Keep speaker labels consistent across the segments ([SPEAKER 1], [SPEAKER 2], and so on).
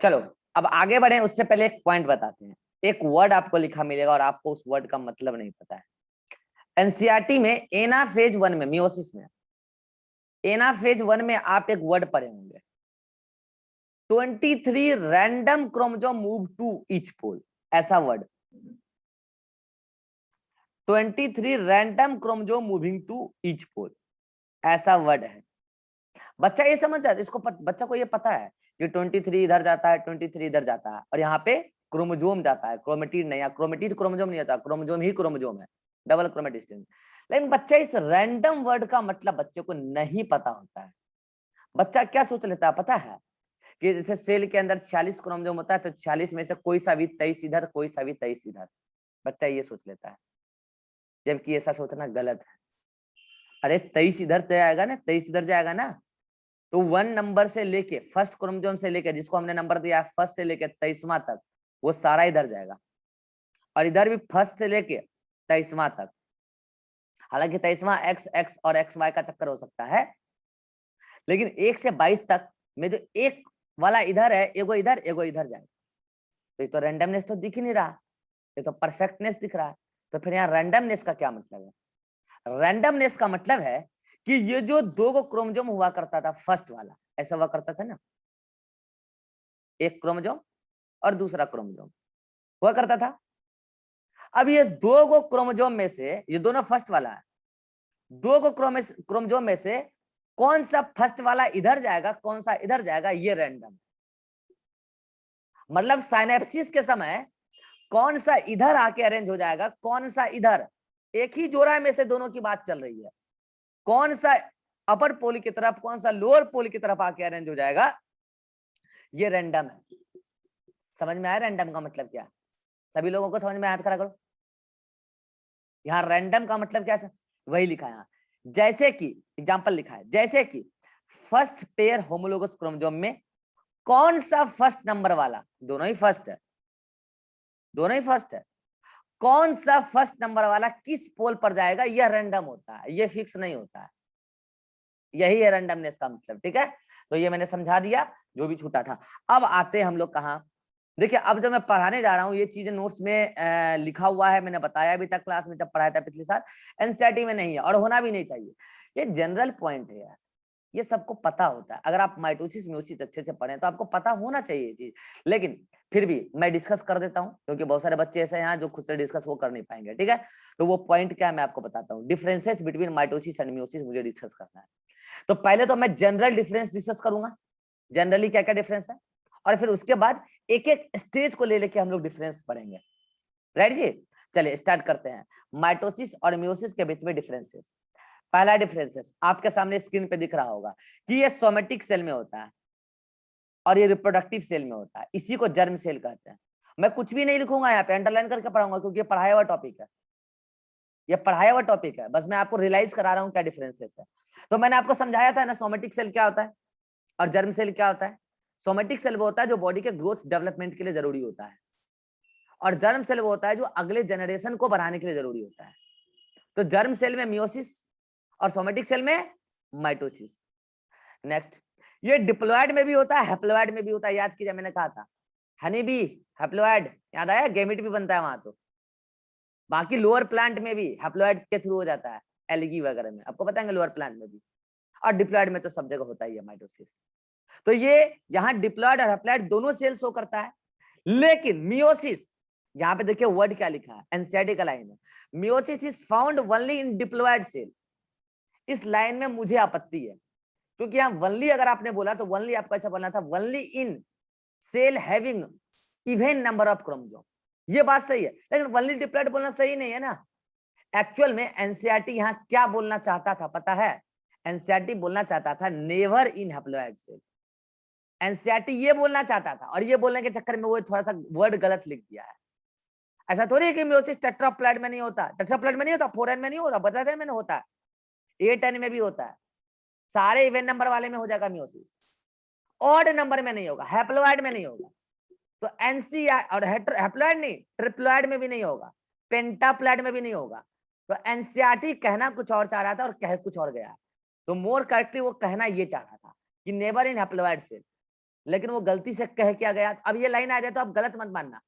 [SPEAKER 1] चलो अब आगे बढ़े, उससे पहले एक पॉइंट बताते हैं। एक वर्ड आपको लिखा मिलेगा और आपको उस वर्ड का मतलब नहीं पता है। एनसीईआरटी में एनाफेज 1 में, मियोसिस में, एनाफेज 1 में आप एक वर्ड पढ़े होंगे, 23 random chromosome move to each pole, ऐसा word, 23 random chromosome moving to each pole, ऐसा वर्ड है। बच्चा ये समझ जाता है, इसको बच्चा को ये पता है कि 23 इधर जाता है, 23 इधर जाता है, और यहाँ पे क्रोमोजोम जाता है, क्रोमेटिड नहीं, क्रोमेटिड क्रोमोजोम नहीं आता, क्रोमोजोम ही क्रोमोजोम है, डबल क्रोमेटिड। लेकिन बच्चा इस रैंडम वर्ड का मतलब बच्चे को नहीं पता होता है। बच्चा क्या सोच लेता है पता है, कि जैसे सेल के अंदर 46 क्रोमोसोम होता है, तो 46 में से कोई सा भी 23 इधर, कोई सा भी 23 इधर, बच्चा ये सोच लेता है, जबकि ऐसा सोचना गलत है। अरे 23 इधर तो आएगा ना, 23 इधर जाएगा ना, तो 1 नंबर से लेके, फर्स्ट क्रोमोसोम से लेके, जिसको हमने नंबर दिया है फर्स्ट से लेके 23वां तक, वो सारा इधर जाएगा, और इधर भी फर्स्ट से लेके 23वां तक। हालांकि 23वां एक्स एक्स और एक्स वाई का चक्कर हो सकता है, लेकिन 1 से 22 तक में जो एक वाला इधर है, एगो इधर एगो इधर जाएगा, तो ये तो रैंडमनेस तो दिख ही नहीं रहा, ये तो परफेक्टनेस दिख रहा है। तो फिर यहाँ रैंडमनेस का क्या मतलब है? रैंडमनेस का मतलब है कि ये जो दो गो क्रोमोसोम हुआ करता था, फर्स्ट वाला ऐसा हुआ करता था ना, एक क्रोमोसोम और दूसरा क्रोमोसोम हुआ करता था। अब ये दो गो क्रोमोसोम में से, ये दोनों फर्स्ट वाला है, दो गो क्रोमोसोम में से कौन सा फर्स्ट वाला इधर जाएगा, कौन सा इधर जाएगा, ये रैंडम। मतलब साइनेप्सिस के समय कौन सा इधर आके अरेंज हो जाएगा, कौन सा इधर, एक ही जोड़ा में से दोनों की बात चल रही है, कौन सा अपर पोल की तरफ, कौन सा लोअर पोल की तरफ आके अरेंज हो जाएगा, ये रैंडम है। समझ में आया रैंडम का मतलब क्या? सभी लोगों को समझ में आया? खड़ा करो। यहाँ रैंडम का मतलब क्या है, वही लिखा है यहाँ। जैसे कि एग्जांपल लिखा है, जैसे कि फर्स्ट पेयर होमोलोगस क्रोमोसोम में कौन सा फर्स्ट नंबर वाला, दोनों ही फर्स्ट है, दोनों ही फर्स्ट है, कौन सा फर्स्ट नंबर वाला किस पोल पर जाएगा, यह रैंडम होता है, ये फिक्स नहीं होता है। यही है रैंडमनेस का मतलब, ठीक है? तो ये मैंने समझा दिया जो भी छूटा था। अब आते हैं हम लोग कहाँ, देखिए अब जब मैं पढ़ाने जा रहा हूँ, ये चीजें नोट्स में लिखा हुआ है, मैंने बताया भी था क्लास में जब पढ़ाया था पिछले साल, एनसीईआरटी में नहीं है और होना भी नहीं चाहिए। ये जनरल पॉइंट है यार, ये सबको पता होता है। अगर आप माइटोसिस म्यूसिस अच्छे से पढ़ें तो आपको पता होना चाहिए ये चीज, लेकिन फिर भी मैं डिस्कस कर देता हूँ, क्योंकि बहुत सारे बच्चे ऐसे हैं जो खुद से डिस्कस वो कर नहीं पाएंगे, ठीक है? तो वो पॉइंट क्या है मैं आपको बताता हूँ, differences between mitosis and meiosis मुझे डिस्कस करना है। तो पहले तो मैं जनरल डिफरेंस डिस्कस करूंगा, जनरली क्या क्या डिफरेंस है, और फिर उसके बाद एक एक स्टेज को ले लेके हम लोग डिफरेंस पढ़ेंगे। राइट जी? चलिए स्टार्ट करते हैं। माइटोसिस और म्यूसिस के बीच में डिफरेंसेस। पहला डिफरेंसेस आपके सामने स्क्रीन पे दिख रहा होगा कि ये सोमेटिक सेल में होता है और ये रिप्रोडक्टिव सेल में होता है, इसी को जर्म सेल कहते हैं। मैं कुछ भी नहीं लिखूंगा यहाँ पे, अंडरलाइन करके पढ़ाऊंगा, क्योंकि ये पढ़ाया हुआ टॉपिक है, ये पढ़ाया हुआ टॉपिक है, बस मैं आपको रियलाइज करा रहा हूँ क्या डिफरेंसेस है। तो मैंने आपको समझाया था ना, सोमेटिक सेल क्या होता है और जर्म सेल क्या होता है। सोमेटिक सेल वो होता है जो बॉडी के ग्रोथ डेवलपमेंट के लिए जरूरी होता है, और जर्म सेल वो होता है जो अगले जनरेशन को बढ़ाने के लिए जरूरी होता है। तो जर्म सेल में मियोसिस और सोमेटिक सेल में माइटोसिस। नेक्स्ट, ये डिप्लॉयड में भी होता है, हैप्लॉयड में भी होता है, याद कीजिए मैंने कहा था हनी बी हैप्लॉयड, याद आया, गैमेट भी बनता है वहां। तो बाकी लोअर प्लांट में भी हैप्लॉयड के थ्रू हो जाता है, एलगी वगैरह में आपको बताएंगे, लोअर प्लांट में भी, और डिप्लॉयड में तो सब जगह होता ही है माइटोसिस। तो ये यहाँ डिप्लॉयड और हैप्लॉयड दोनों सेल शो करता है। लेकिन मियोसिस, यहाँ पे देखिए वर्ड क्या लिखा है, एनसीईआरटी का लाइन है, meiosis is found only in diploid cell. इस लाइन में मुझे आपत्ति है, क्योंकि यहाँ वनली अगर आपने बोला तो वनली आपको ऐसा बोलना था, only in cell having even number of chromosome, ये बात सही है, लेकिन वनली डिप्लॉयड बोलना सही नहीं है ना। एक्चुअल में एनसीईआरटी यहाँ क्या बोलना चाहता था पता है? एनसीईआरटी बोलना चाहता था never in haploid cell. NCERT ये बोलना चाहता था, और ये बोलने के चक्कर में वो थोड़ा सा वर्ड गलत लिख दिया है। ऐसा थोड़ी है कि मियोसिस टेट्राप्लॉइड में नहीं होता, टेट्राप्लॉइड में नहीं होता, 4n में नहीं होता, बताते हैं मैंने, होता है 8n में भी होता है, सारे इवन नंबर वाले में हो जाएगा मियोसिस, ऑड नंबर में नहीं होगा, हैप्लॉइड में नहीं होगा। तो एनसीआर और हैप्लॉइड नहीं, ट्रिप्लॉइड में भी नहीं होगा, पेंटाप्लॉइड में भी नहीं होगा। तो एनसीईआरटी कहना कुछ और चाह रहा था और कह कुछ और गया। तो मोर करेक्टली वो कहना ये चाह रहा था कि नेवर इन हैप्लॉइड सेल। लेकिन वो गलती से कह क्या गया। अब ये लाइन आ जाए तो आप गलत मत मानना,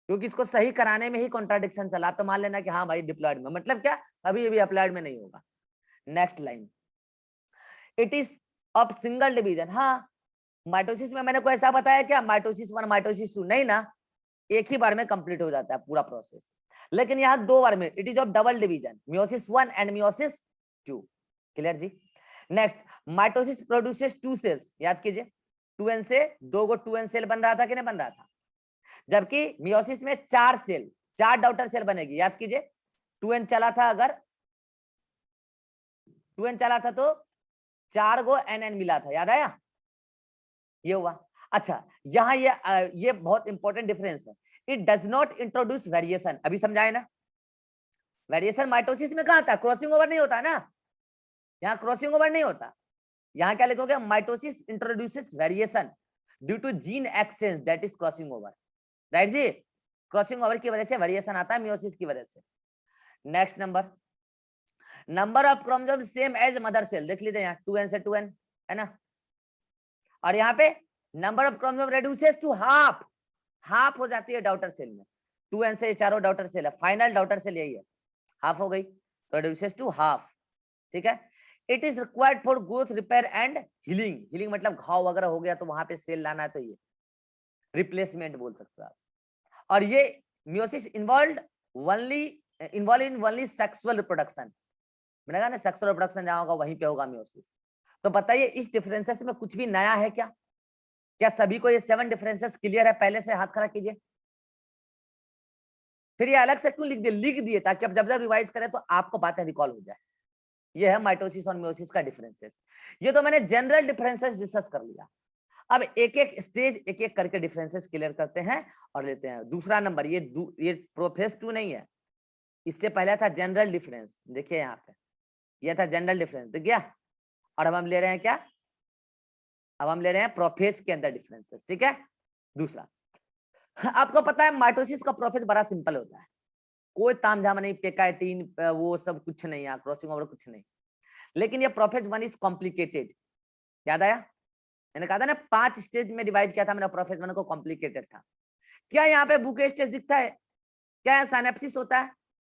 [SPEAKER 1] क्योंकि इसको सही कराने में ही कॉन्ट्राडिक्शन चला। आप तो मान लेना कि हाँ भाई डिप्लॉयड में मतलब क्या, अभी अभी अप्लाइड में नहीं होगा। Next line, it is of single division. हाँ, माइटोसिस में मैंने को ऐसा बताया क्या, माइटोसिस 1 माइटोसिस 2, नहीं ना, एक ही बार में कंप्लीट हो जाता है पूरा प्रोसेस। लेकिन यहाँ 2 बार में, it is of double division, meiosis 1 and meiosis 2। Clear जी। नेक्स्ट, माइटोसिस प्रोड्यूसेस 2 सेल्स, याद कीजिए 2n से 2 गो 2n सेल बन रहा था कि नहीं बन रहा था, जबकि मियोसिस में 4 सेल, 4 डॉटर सेल बनेगी। याद कीजिए 2n चला था, अगर 2n चला था तो 4 गो nn मिला था, याद आया, ये हुआ। अच्छा, यहाँ ये बहुत इंपॉर्टेंट डिफरेंस है, it does not introduce variation. अभी समझाए ना, वेरिएशन माइटोसिस में कहा था, क्रॉसिंग ओवर नहीं होता ना, यहाँ क्रॉसिंग ओवर नहीं होता। यहाँ क्या लिखोगे, mitosis introduces variation due to gene exchange that is crossing over. Right जी, क्रॉसिंग ओवर की वजह से वेरिएशन आता है मियोसिस की वजह से। Next number of chromosome same as mother cell, देख लीजिए यहाँ 2n से 2n है ना, और यहाँ पे number of chromosome reduces to half, half हो जाती है डॉटर सेल में। 2n से चारों डॉटर सेल है, फाइनल डॉटर सेल यही है, हाफ हो गई तो रेड्यूसेस टू हाफ। ठीक है, it is required for growth repair and healing. Healing मतलब घाव वगैरह हो गया तो वहां पे सेल लाना है, तो ये रिप्लेसमेंट बोल सकते हो आप। और ये meiosis involve in only sexual reproduction, मैंने कहा ना सेक्सुअल रिप्रोडक्शन जहां होगा वहीं पे होगा मियोसिस। तो बताइए इस डिफरेंसेस में कुछ भी नया है क्या? क्या सभी को ये 7 डिफरेंसेस क्लियर है? पहले से हाथ खड़ा कीजिए। फिर ये अलग से क्यों लिख दिए ताकि अब जब जब रिवाइज करें तो आपको बातें रिकॉल हो जाए। ये है माइटोसिस और मियोसिस का डिफरेंसेस। ये तो मैंने जनरल डिफरेंसेस डिस्कस कर लिया। अब एक एक स्टेज एक एक करके डिफरेंसेस क्लियर करते हैं और लेते हैं। दूसरा नंबर, ये प्रोफेस 2 नहीं है, इससे पहले था जनरल डिफरेंस। देखिए यहाँ पे ये था जनरल डिफरेंस, दिख गया। और अब हम ले रहे हैं क्या, अब हम ले रहे हैं प्रोफेज के अंदर डिफरेंसेस। ठीक है, दूसरा आपको पता है माइटोसिस का प्रोफेज बड़ा सिंपल होता है, कोई तामझाम नहीं, पेकाइटिन वो सब कुछ नहीं है, क्रॉसिंग ओवर कुछ नहीं। लेकिन ये प्रोफेज 1 इज कॉम्प्लिकेटेड, याद आया, मैंने कहा था ना 5 स्टेज में डिवाइड किया था मैंने, प्रोफेज 1 को कॉम्प्लिकेटेड था। क्या यहाँ पे बुके स्टेज दिखता है? क्या है साइनेप्सिस होता है?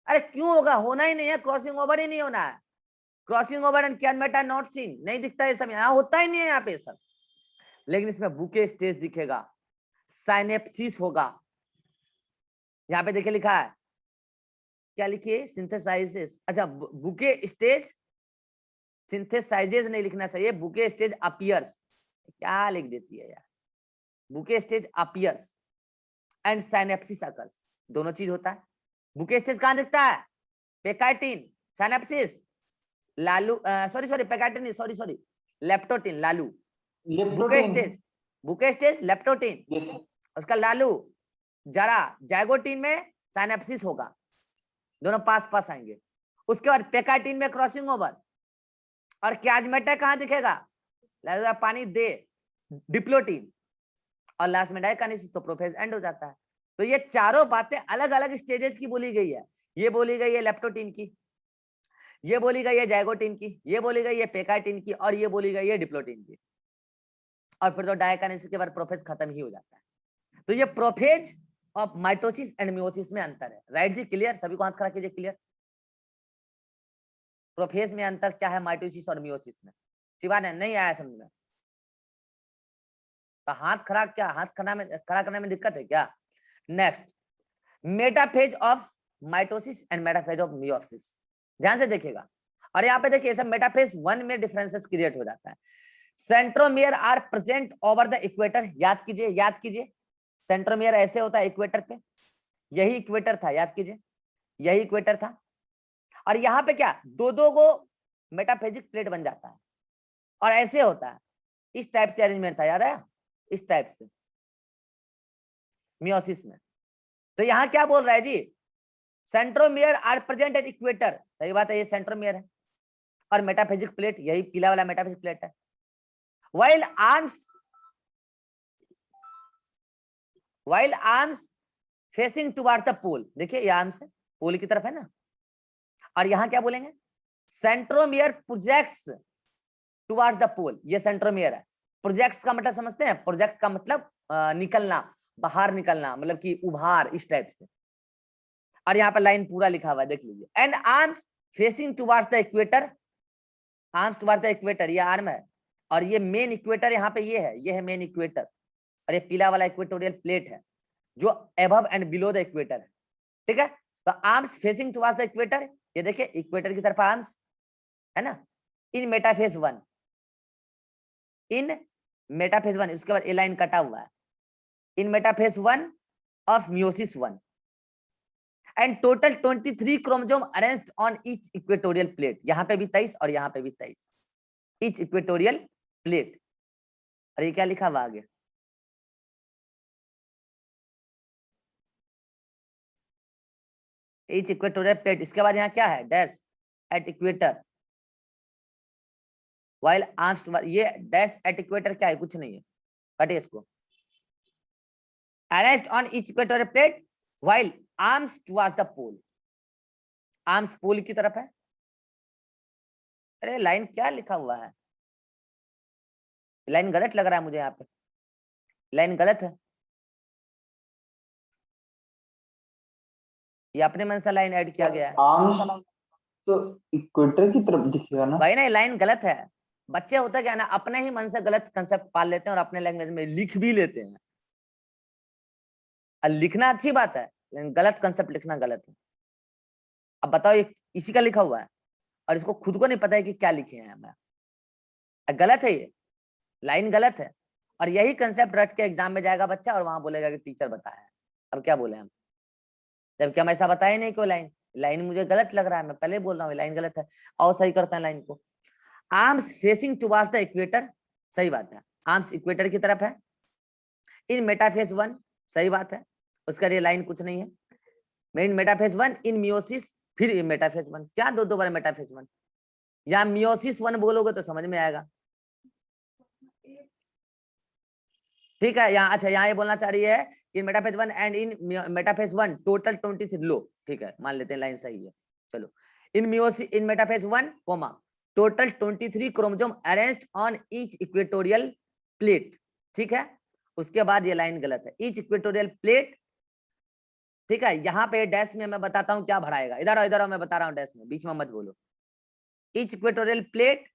[SPEAKER 1] अरे क्यों होगा, होना ही नहीं है, क्रॉसिंग ओवर ही नहीं होना है। Crossing over and can Meta not seen, नहीं दिखता है सब, यहाँ होता ही नहीं है यहाँ पे सब। लेकिन इसमें बुके स्टेज दिखेगा, साइनेप्सिस होगा। यहाँ पे देखिए लिखा है, क्या लिखिए, सिंथेसाइजेस। अच्छा, बुके स्टेज सिंथेसाइजेस नहीं लिखना चाहिए, बुके स्टेज अपीयर्स। क्या लिख देती है यार, bouquet stage appears and synapsis occurs, दोनों चीज होता है। बुके स्टेज कहां दिखता है? Pachytene, synapsis Lalu, sorry pachytene, sorry leptotene, Lalu. Bouquet stage leptotene, उसका लालू जरा जाइगोटिन में साइनेप्सिस होगा, दोनों पास पास आएंगे। उसके बाद पेकाइटिन में क्रॉसिंग ओवर, और क्याजमेटा कहां दिखेगा? पानी दे डिप्लोटिन, और लास्ट में डाइकाइनेसिस, तो प्रोफेज एंड हो जाता है। तो ये चारों बातें अलग अलग स्टेजेस की बोली गई है। ये बोली गई है लेप्टोटिन की, ये बोली गई है जाइगोटिन की, ये बोली गई है पेकाइटिन की, और ये बोली गई है डिप्लोटिन की। और फिर तो डाइकाइनेसिस के बाद प्रोफेज खत्म ही हो जाता है। तो ये प्रोफेज और माइटोसिस एंड मियोसिस में अंतर है। राइट जी, क्लियर? सभी को हाथ खड़ा कीजिए, क्लियर? प्रोफेज में अंतर क्या है माइटोसिस और मियोसिस में? शिवा ने नहीं आया समझ में? तो हाथ खड़ा, क्या हाथ खड़ा करने में दिक्कत है क्या? Next, metaphase of mitosis and metaphase of meiosis, ध्यान से देखिएगा। और यहाँ पे देखिए सब मेटाफेज 1 में डिफरेंसेस क्रिएट हो जाता है। Centromere are present over the equator, याद कीजिए सेंट्रोमियर ऐसे होता है इक्वेटर पे, यही इक्वेटर था, याद कीजिए यही इक्वेटर था। और यहाँ पे क्या, दो गो मेटाफेजिक प्लेट बन जाता है, और ऐसे होता है, इस टाइप से अरेंजमेंट था, याद है, इस टाइप से मियोसिस में। तो यहाँ क्या बोल रहा है जी, centromere are present at equator, सही बात है, ये सेंट्रोमियर है, और मेटाफेजिक प्लेट यही पीला वाला मेटाफेजिक प्लेट है। while arms facing towards the pole, देखिए ये आर्म्स है पोल की तरफ है ना, और यहां क्या बोलेंगे, सेंट्रोमियर प्रोजेक्ट्स टुवर्ड्स द पोल, ये सेंट्रोमियर है, प्रोजेक्ट्स का मतलब समझते हैं? प्रोजेक्ट का मतलब निकलना, बाहर निकलना, मतलब कि उभार, इस टाइप से। और यहाँ पर लाइन पूरा लिखा हुआ है, देख लीजिए। And arms facing towards the equator, arms towards the equator, ये आर्म है, और ये मेन इक्वेटर यहाँ पे ये है मेन इक्वेटर, और ये पीला वाला इक्वेटोरियल प्लेट है जो above and below the equator है, ठीक है। तो arms facing towards the equator, ये देखिए इक्वेटर की तरफ आर्म्स है ना, इन मेटाफेज 1, इन मेटाफेज 1, उसके बाद ए लाइन कटा हुआ है, in metaphase 1 of meiosis 1, and total 23 chromosome arranged on each equatorial plate, यहाँ पे भी 23 और यहाँ पे भी 23, ईच इक्वेटोरियल प्लेट। और ये क्या लिखा हुआ आगे, ईच इक्वेटोरियल प्लेट, इसके बाद यहाँ क्या है, dash at equator while arms, ये डैश एट इक्वेटर क्या है, कुछ नहीं है, कटिए इसको। Arranged on each equatorial plate while arms towards the pole, arms pole की तरफ है। अरे लाइन क्या लिखा हुआ है, लाइन गलत लग रहा है मुझे, यहाँ पे लाइन गलत है, ये अपने मन से लाइन ऐड किया गया है।
[SPEAKER 2] आर्म्स तो इक्वेटर की तरफ दिखेगा ना
[SPEAKER 1] भाई, ना लाइन गलत है। बच्चे होता क्या है ना, अपने ही मन से गलत कंसेप्ट पाल लेते हैं और अपने लैंग्वेज में लिख भी लेते हैं। और लिखना अच्छी बात है, लेकिन गलत कंसेप्ट लिखना गलत है। अब बताओ, ये इसी का लिखा हुआ है और इसको खुद को नहीं पता है कि क्या लिखे हैं मैं, गलत है, ये लाइन गलत है। और यही कंसेप्ट रट के एग्जाम में जाएगा बच्चा और वहां बोलेगा कि टीचर बताया है। अब क्या बोले हम, जबकि हम ऐसा बताए नहीं कोई लाइन, लाइन मुझे गलत लग रहा है, मैं पहले बोल रहा हूँ लाइन गलत है, और सही करते हैं लाइन को। Arms facing towards the equator, सही बात है, आर्म्स इक्वेटर की तरफ है। इन मेटाफेज 1, सही बात है, उसका ये लाइन कुछ नहीं है। मेन मेटाफेज 1 इन मियोसिस, फिर मेटाफेज 1, क्या दो बार मेटाफेज 1, या मियोसिस 1 बोलोगे तो समझ में आएगा, ठीक है। यहाँ अच्छा, यहाँ ये बोलना चाह रही है कि metaphase 1 and in metaphase 1 total 23 लो, ठीक है, मान लेते हैं लाइन सही है। चलो, in meiosis in metaphase 1 comma total 23 chromosome arranged on each equatorial plate, ठीक है। उसके बाद ये लाइन गलत है, ईच इक्वेटोरियल प्लेट, ठीक है। यहाँ पे डैश में मैं बताता हूँ क्या भराएगा, इधर मैं बता रहा हूँ, डैश में बीच में मत बोलो। Each equatorial plate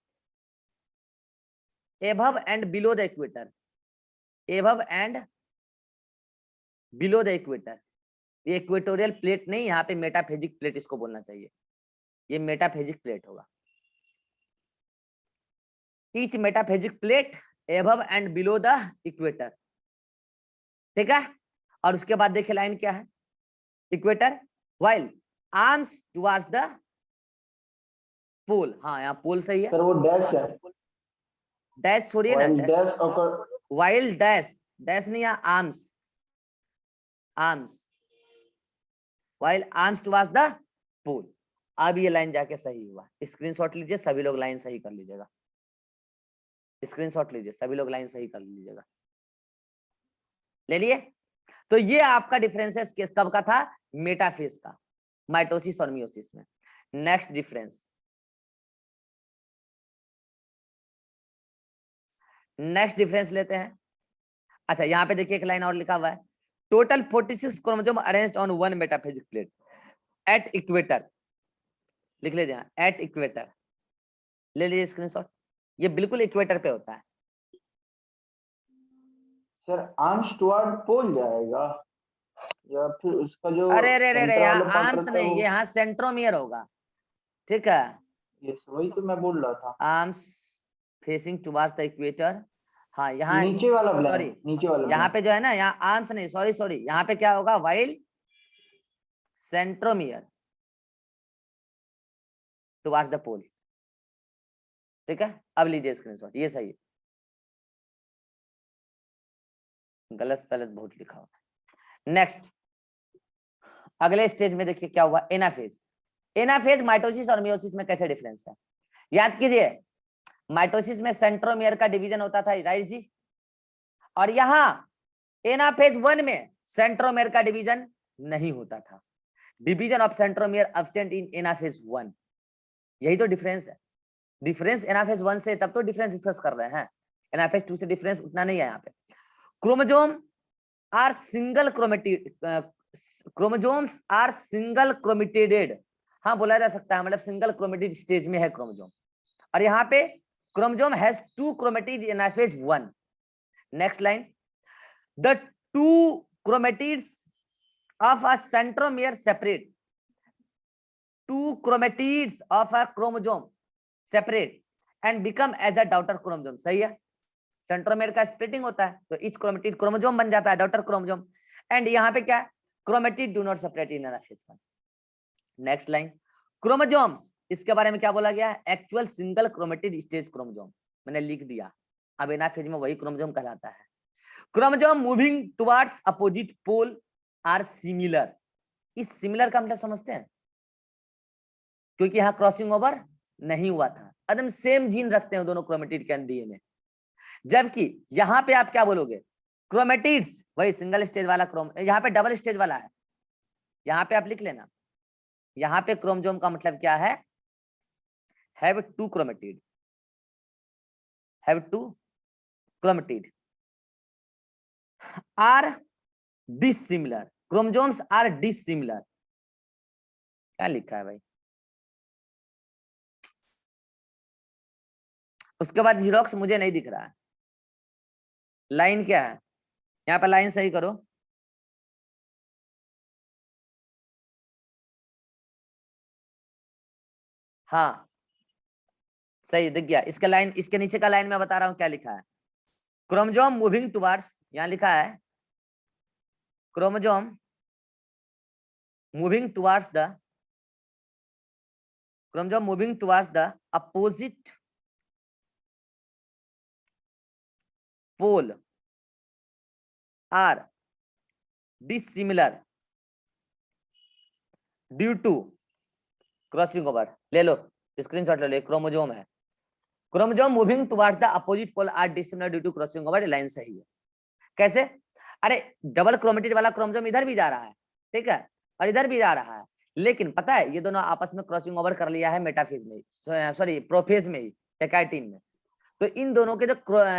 [SPEAKER 1] above and below the equator, above and below the equator, ये इक्वेटोरियल प्लेट नहीं, यहाँ पे मेटाफेजिक प्लेट इसको बोलना चाहिए, ये मेटाफेजिक प्लेट होगा। Each metaphasic plate above and below the equator, ठीक है। और उसके बाद देखिए लाइन क्या है, equator while arms towards the pole, हाँ यहाँ पोल सही है
[SPEAKER 2] सर, वो डैश है,
[SPEAKER 1] डैश छोड़िए ना,
[SPEAKER 2] डैश और
[SPEAKER 1] वाइल डैश, डैश नहीं है, arms, arms while arms towards the pole. अब ये लाइन जाके सही हुआ, स्क्रीनशॉट लीजिए, सभी लोग लाइन सही कर लीजिएगा, स्क्रीनशॉट लीजिए, सभी लोग लाइन सही कर लीजिएगा, ले लिए। तो ये आपका डिफरेंसेस कब का था, मेटाफेज का, माइटोसिस और मियोसिस में। नेक्स्ट डिफरेंस, नेक्स्ट डिफरेंस लेते हैं। अच्छा, यहाँ पे देखिए एक लाइन और लिखा हुआ है, total 46 chromosome arranged on one metaphasic plate at equator, लिख लीजिए एट इक्वेटर, ले लीजिए स्क्रीनशॉट, ये बिल्कुल इक्वेटर पे होता है।
[SPEAKER 2] सर आर्म्स टुवर्ड पोल जाएगा या फिर उसका जो
[SPEAKER 1] अरे
[SPEAKER 2] सेंटर
[SPEAKER 1] यहाँ
[SPEAKER 2] वाला पार्ट
[SPEAKER 1] आर्म्स
[SPEAKER 2] रहता है
[SPEAKER 1] नहीं,
[SPEAKER 2] वो,
[SPEAKER 1] ये यहाँ सेंट्रोमियर होगा, ठीक है।
[SPEAKER 2] ये वही तो मैं बोल रहा था,
[SPEAKER 1] arms facing towards the equator, हाँ यहाँ,
[SPEAKER 2] नीचे वाला
[SPEAKER 1] सॉरी
[SPEAKER 2] ब्लैंक, नीचे वाला
[SPEAKER 1] यहाँ
[SPEAKER 2] ब्लैंक।
[SPEAKER 1] पे जो है ना, यहाँ आर्म्स नहीं, सॉरी यहाँ पे क्या होगा, वाइल सेंट्रोमियर टुवर्ड्स द पोल, ठीक है। अब लीजिए स्क्रीनशॉट, ये सही है, गलत सलत बहुत लिखा हुआ। नेक्स्ट, अगले स्टेज में देखिए क्या हुआ, एनाफेज। एनाफेज माइटोसिस और मियोसिस में कैसे डिफरेंस है, याद कीजिए। माइटोसिस में सेंट्रोमियर का डिवीजन होता था, राइट जी, और यहाँ एनाफेज 1 में सेंट्रोमियर का डिवीजन नहीं होता था, division of centromere absent in anaphase 1, यही तो डिफरेंस है। डिफरेंस एनाफेज 1 से, तब तो डिफरेंस डिस्कस कर रहे हैं। NF2 से डिफरेंस उतना नहीं है यहाँ पे। Chromosome are single chromosomes are single chromatided, हाँ बोला जा सकता है, मतलब सिंगल क्रोमेटिड स्टेज में है क्रोमोजोम। और यहाँ पे chromosome has 2 chromatid in phase 1। Next line, the 2 chromatids of a centromere separate, 2 chromatids of a chromosome separate and become as a daughter chromosome. सही है, सेंट्रोमेयर का स्प्लिटिंग होता है तो ईच क्रोमेटिड क्रोमोजोम बन जाता है डॉटर क्रोमोजोम। एंड यहाँ पे क्या है, chromatid do not separate in anaphase 1। Next line, chromosomes, इसके बारे में क्या बोला गया है, actual single chromatid stage chromosome, मैंने लिख दिया। अब एनाफेज में वही क्रोमोजोम कहलाता है। Chromosome moving towards opposite pole are similar. इस सिमिलर का मतलब समझते हैं, क्योंकि यहाँ क्रॉसिंग ओवर नहीं हुआ था, एकदम सेम जीन रखते हैं दोनों क्रोमेटिड के डीएनए। जबकि यहाँ पे आप क्या बोलोगे, क्रोमेटिड्स वही सिंगल स्टेज वाला यहाँ पे डबल स्टेज वाला है, यहाँ पे आप लिख लेना। यहाँ पे क्रोमोसोम का मतलब क्या है, have 2 chromatid, have 2 chromatid are dissimilar, chromosomes are dissimilar. क्या लिखा है भाई, उसके बाद जीरोक्स मुझे नहीं दिख रहा है, लाइन क्या है, यहाँ पे लाइन सही करो। हाँ सही दिख गया, इसका लाइन, इसके नीचे का लाइन मैं बता रहा हूँ क्या लिखा है, क्रोमोसोम मूविंग टुवर्ड्स, यहाँ लिखा है chromosome moving towards the, chromosome moving towards the opposite pole are dissimilar due to crossing over. ले लो स्क्रीनशॉट ले लो, क्रोमोसोम है, chromosome moving towards the opposite pole are dissimilar due to crossing over. Line सही है। कैसे, अरे double chromatid वाला क्रोमोसोम इधर भी जा रहा है, ठीक है, और इधर भी जा रहा है, लेकिन पता है ये दोनों आपस में क्रॉसिंग ओवर कर लिया है मेटाफेज में, सॉरी प्रोफेज में ही, डेकाइटिन में। तो इन दोनों के जो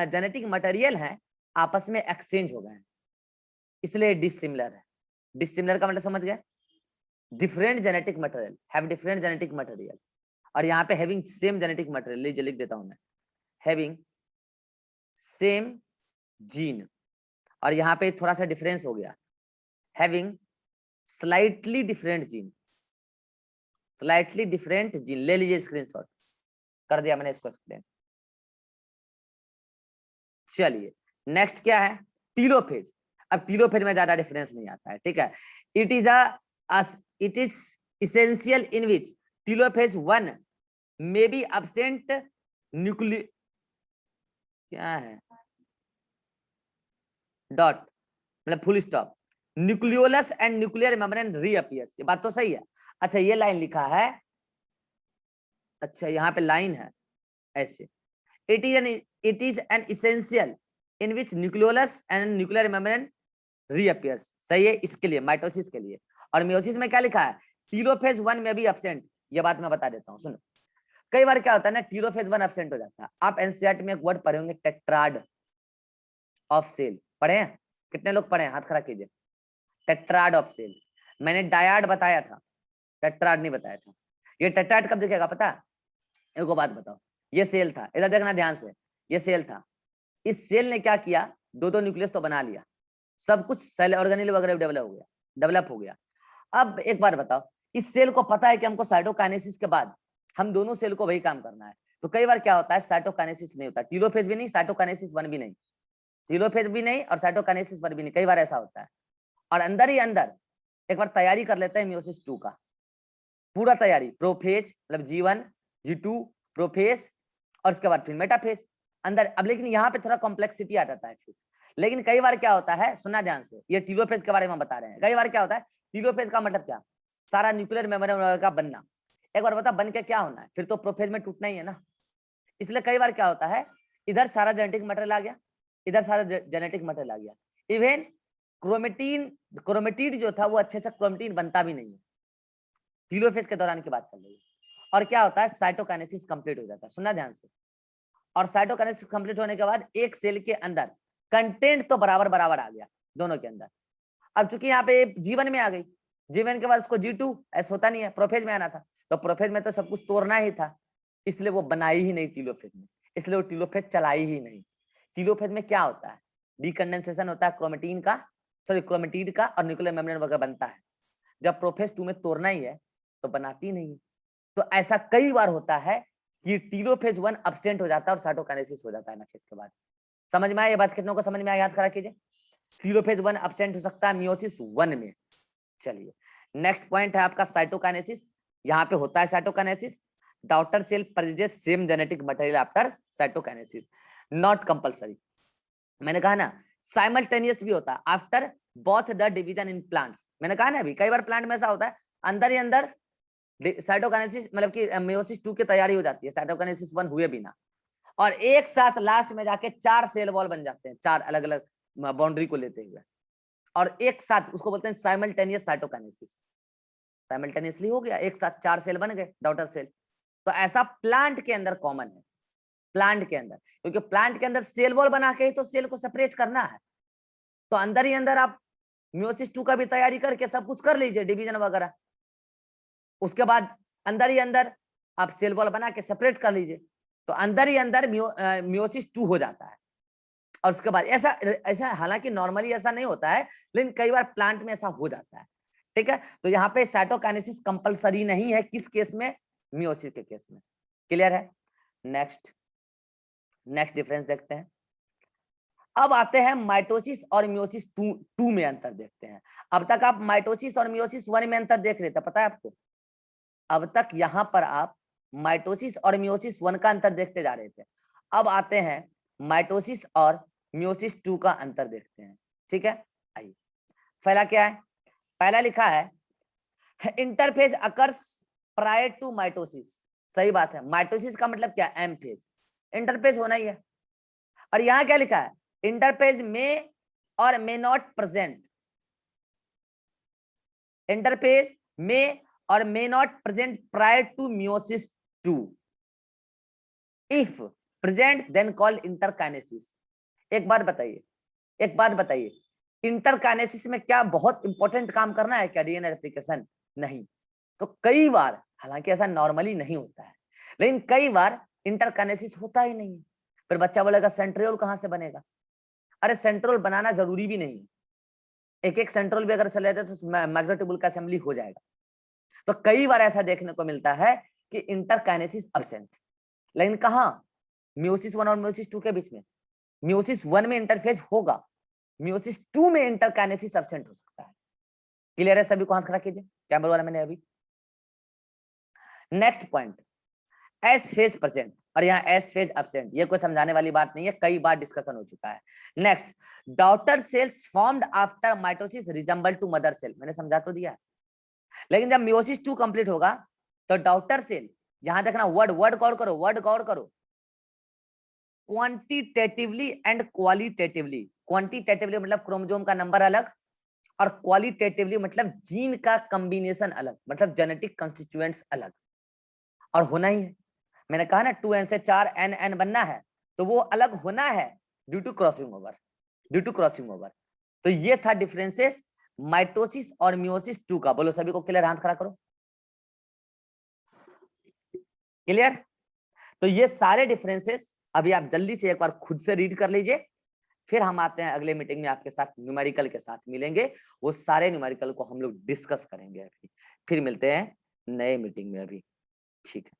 [SPEAKER 1] जेनेटिक मटेरियल है आपस में एक्सचेंज हो गए हैं, इसलिए डिसिमिलर है। डिसिमिलर का मतलब समझ गए, different genetic material, have different genetic material. और यहाँ पे हैविंग सेम जेनेटिक मटेरियल, लीजिए लिख देता हूं मैं, हैविंग सेम जीन, और यहाँ पे थोड़ा सा डिफरेंस हो गया, having slightly different gene, slightly different gene. ले लीजिए स्क्रीनशॉट, कर दिया मैंने इसको एक्सप्लेन। चलिए नेक्स्ट क्या है, टीलोफेज। अब टीलोफेज में ज्यादा डिफरेंस नहीं आता है, ठीक है। It is essential in which telophase 1 may be absent न्यूक्लियो, क्या है डॉट मतलब full stop, nucleolus and nuclear membrane reappears. ये बात तो सही है। अच्छा ये लाइन लिखा है, अच्छा यहाँ पे लाइन है ऐसे, it is an essential in which nucleolus and nuclear membrane reappears. सही है, इसके लिए माइटोसिस के लिए। और मियोसिस में क्या लिखा है, टीलोफेज 1 में भी एब्सेंट। ये बात मैं बता देता हूँ, सुनो। कई बार क्या होता है ना, टीलोफेज 1 एब्सेंट हो जाता है। आप एनसीईआरटी में एक वर्ड पढ़े होंगे, टेट्राड ऑफ सेल, पढ़े हैं? कितने लोग पढ़े हैं, हाथ खड़ा कीजिए। टेट्राड ऑफ सेल, मैंने डायाड बताया था, टेट्राड नहीं बताया था। ये टेट्राड कब दिखेगा पता है? एक बात बताओ, ये सेल था, इधर देखना ध्यान से, ये सेल था, इस सेल ने क्या किया, 2-2 न्यूक्लियस तो बना लिया, सब कुछ सेल ऑर्गेनेल वगैरह डेवलप हो गया। अब एक बार बताओ, इस सेल को पता है कि हमको साइटोकाइनेसिस के बाद हम दोनों सेल को वही काम करना है, तो कई बार क्या होता है, साइटोकाइनेसिस नहीं होता, टीलोफेज भी नहीं, साइटोकाइनेसिस 1 भी नहीं, टीलोफेज भी नहीं और साइटोकाइनेसिस 1 भी नहीं, कई बार ऐसा होता है। और अंदर ही अंदर एक बार तैयारी कर लेते हैं मियोसिस 2 का, पूरा तैयारी, प्रोफेज मतलब G1 G2 प्रोफेज, और उसके बाद फिर मेटाफेज अंदर। अब लेकिन यहाँ पे थोड़ा कॉम्प्लेक्सिटी आ जाता है फिर। लेकिन कई बार क्या होता है, सुनना ध्यान से, ये टीलोफेज के बारे में बता रहे हैं। कई बार क्या होता है, टीलोफेज का मतलब क्या, सारा न्यूक्लियर मेम्ब्रेन का बनना। एक बार बता बन के क्या होना है, फिर तो प्रोफेज में टूटना ही है ना। इसलिए कई बार क्या होता है, इधर सारा जेनेटिक मटेरियल आ गया, इधर सारा जेनेटिक मटेरियल आ गया, इवन क्रोमेटिड जो था वो अच्छे से क्रोमेटिन बनता भी नहीं है। टीलोफेज के दौरान की बात चल रही है। और क्या होता है, साइटोकाइनेसिस कंप्लीट हो जाता है। सुनना ध्यान से, और साइटोकाइनेसिस कंप्लीट होने के बाद एक सेल के अंदर कंटेंट तो बराबर बराबर आ गया दोनों के अंदर। अब चूंकि यहाँ पे जीवन में आ गई, जीवन के बाद उसको G2S होता नहीं है, प्रोफेज में आना था, तो प्रोफेज में तो सब कुछ तोड़ना ही था, इसलिए वो बनाई ही नहीं टीलोफेज में, इसलिए वो टीलोफेज चलाई ही नहीं। टीलोफेज में क्या होता है, डीकंडेंसेशन होता है क्रोमेटिन का, सॉरी क्रोमेटिड का, और न्यूक्लियर मेम्ब्रेन वगैरह बनता है। जब प्रोफेज 2 में तोड़ना ही है तो बनाती नहीं है। तो ऐसा कई बार होता है कि टीलोफेज 1 एब्सेंट हो जाता है और साइटोकाइनेसिस हो जाता है एनाफेज के बाद। समझ में आया ये बात? कितनों को समझ में आया? याद करा कीजिए। टीलोफेज 1 एब्सेंट हो सकता है मियोसिस 1 में। चलिए नेक्स्ट पॉइंट है आपका साइटोकाइनेसिस। यहाँ पे होता है cytokinesis, daughter cell produces same genetic material after cytokinesis, not compulsory. मैंने कहा ना साइमल्टेनियस भी होता है after both the division in plants. मैंने कहा ना अभी कई बार प्लांट में ऐसा होता है अंदर ही अंदर साइटोकाइनेसिस मतलब कि मियोसिस 2 की तैयारी हो जाती है साइटोकाइनेसिस 1 हुए बिना, और एक साथ लास्ट में जाके 4 सेल वॉल बन जाते हैं, 4 अलग अलग बाउंड्री को लेते हुए, और एक साथ उसको बोलते हैं साइमल्टेनियस साइटोकाइनेसिस। साइमल्टेनियसली हो गया, एक साथ 4 सेल बन गए डॉटर सेल। तो ऐसा प्लांट के अंदर कॉमन है, प्लांट के अंदर, क्योंकि प्लांट के अंदर सेल वॉल बना के ही तो सेल को सेपरेट करना है। तो अंदर ही अंदर आप मियोसिस 2 का भी तैयारी करके सब कुछ कर लीजिए डिवीजन वगैरह, उसके बाद अंदर ही अंदर आप सेल वॉल बना के सेपरेट कर लीजिए, तो अंदर ही अंदर मियोसिस 2 हो जाता है। और उसके बाद ऐसा ऐसा हालांकि नॉर्मली ऐसा नहीं होता है, लेकिन कई बार प्लांट में ऐसा हो जाता है। ठीक है, तो यहाँ पे साइटोकाइनेसिस कंपलसरी नहीं है, किस केस में? मियोसिस के केस में। क्लियर है? नेक्स्ट डिफरेंस देखते हैं। अब आते हैं माइटोसिस और मियोसिस 2 में अंतर देखते हैं। अब तक आप माइटोसिस और मियोसिस 1 में अंतर देख रहे थे, पता है आपको? अब तक यहाँ पर आप माइटोसिस और मियोसिस 1 का अंतर देखते जा रहे थे। अब आते हैं माइटोसिस और मियोसिस 2 का अंतर देखते हैं। ठीक है, आइए। पहला क्या है? पहला लिखा है interphase occurs prior to mitosis. सही बात है, माइटोसिस का मतलब क्या? एम फेज, इंटरफेज होना ही है। और यहाँ क्या लिखा है? इंटरफेज में और मे नॉट प्रेजेंट, इंटरफेज में और may not present prior to meiosis 2, if present then called interkinesis। एक बात बताइए, इंटरकाइनेसिस में क्या बहुत इंपॉर्टेंट काम करना है क्या? DNA replication? नहीं। तो कई बार, हालांकि ऐसा नॉर्मली नहीं होता है, लेकिन कई बार इंटरकाइनेसिस होता ही नहीं है। फिर बच्चा बोलेगा सेंट्रियोल कहां से बनेगा? अरे सेंट्रियोल बनाना जरूरी भी नहीं है, एक एक सेंट्रियोल भी अगर चले जाते तो मैग्नेटोट्यूबुल का असेंबली हो जाएगा। तो कई बार ऐसा देखने को मिलता है कि इंटरकाइनेसिस एब्सेंट, लेकिन कहां? मियोसिस 1 और मियोसिस 2 के बीच में। मियोसिस 1 में इंटरफेज होगा, मियोसिस 2 में इंटरकाइनेसिस एब्सेंट हो सकता है। क्लियर है? सभी को हाथ खड़ा कीजिए, क्या बोलवा मैंने अभी। Next point, S phase present और यहाँ एस फेज एब्सेंट, ये कोई समझाने वाली बात नहीं है, कई बार डिस्कशन हो चुका है। Next, daughter cells formed after mitosis resemble to mother cell, मैंने समझा तो दिया है। लेकिन जब मियोसिस 2 कंप्लीट होगा तो डॉटर सेल, यहां देखना वर्ड गौर करो, क्वांटिटेटिवली एंड क्वालिटेटिवली। क्वांटिटेटिवली मतलब क्रोमोसोम का नंबर अलग, और क्वालिटेटिवली मतलब जीन का कॉम्बिनेशन अलग, मतलब जेनेटिक कंस्टिट्यूएंट्स अलग, और होना ही है। मैंने कहा ना 2n से 4n बनना है, तो वो अलग होना है ड्यू टू क्रॉसिंग ओवर। तो ये था डिफरेंसेस माइटोसिस और मियोसिस 2 का। बोलो सभी को क्लियर? हाथ खड़ा करो। क्लियर? तो ये सारे डिफरेंसेस अभी आप जल्दी से एक बार खुद से रीड कर लीजिए, फिर हम आते हैं अगले मीटिंग में आपके साथ न्यूमेरिकल के साथ मिलेंगे, वो सारे न्यूमेरिकल को हम लोग डिस्कस करेंगे। अभी फिर मिलते हैं नए मीटिंग में अभी। ठीक है।